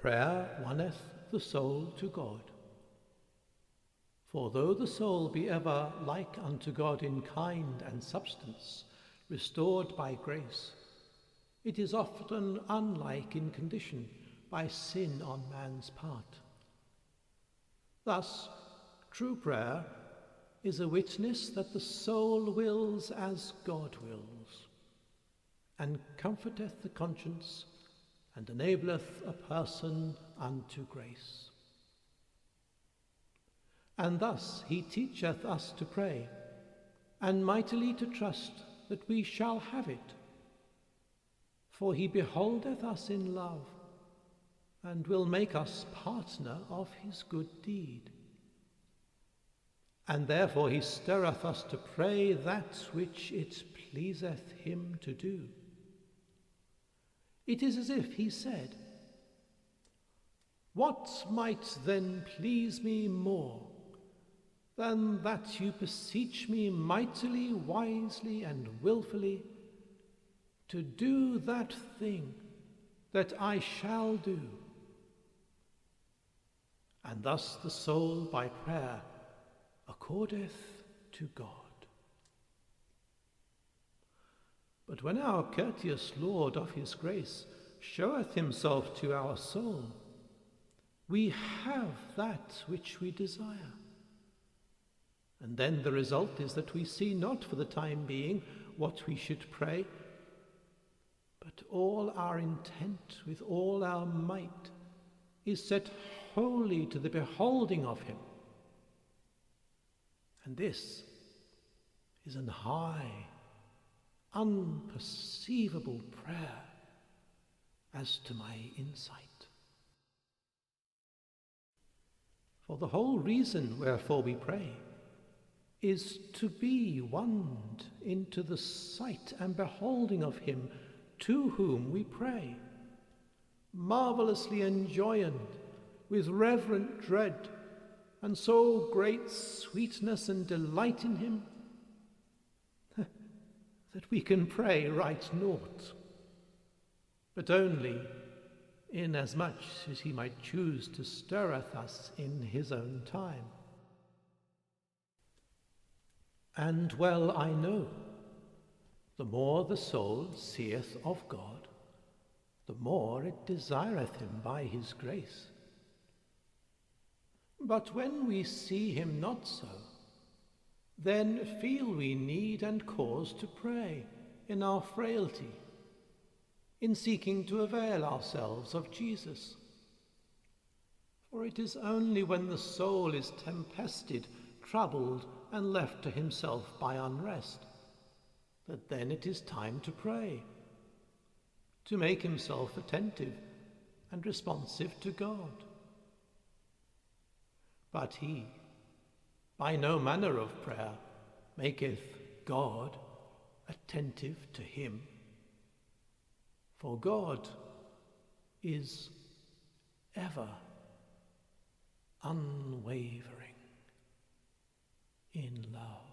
Prayer wonneth the soul to God. For though the soul be ever like unto God in kind and substance, restored by grace, it is often unlike in condition by sin on man's part. Thus, true prayer is a witness that the soul wills as God wills, and comforteth the conscience, and enableth a person unto grace. And thus he teacheth us to pray, and mightily to trust that we shall have it. For he beholdeth us in love, and will make us partner of his good deed. And therefore he stirreth us to pray that which it pleaseth him to do. It is as if he said, "What might then please me more than that you beseech me mightily, wisely, and wilfully to do that thing that I shall do?" And thus the soul by prayer accordeth to God. But when our courteous Lord of his grace showeth himself to our soul, we have that which we desire. And then the result is that we see not for the time being what we should pray, but all our intent with all our might is set wholly to the beholding of him. And this is an high, unperceivable prayer as to my insight. For the whole reason wherefore we pray is to be wonned into the sight and beholding of him to whom we pray, marvellously enjoined with reverent dread, and so great sweetness and delight in him, that we can pray right naught, but only inasmuch as he might choose to stirreth us in his own time. And well I know, the more the soul seeth of God, the more it desireth him by his grace. But when we see him not so, then feel we need and cause to pray in our frailty, in seeking to avail ourselves of Jesus. For it is only when the soul is tempested, troubled, and left to himself by unrest, that then it is time to pray, to make himself attentive and responsive to God. But he, by no manner of prayer, maketh God attentive to him. For God is ever unwavering in love.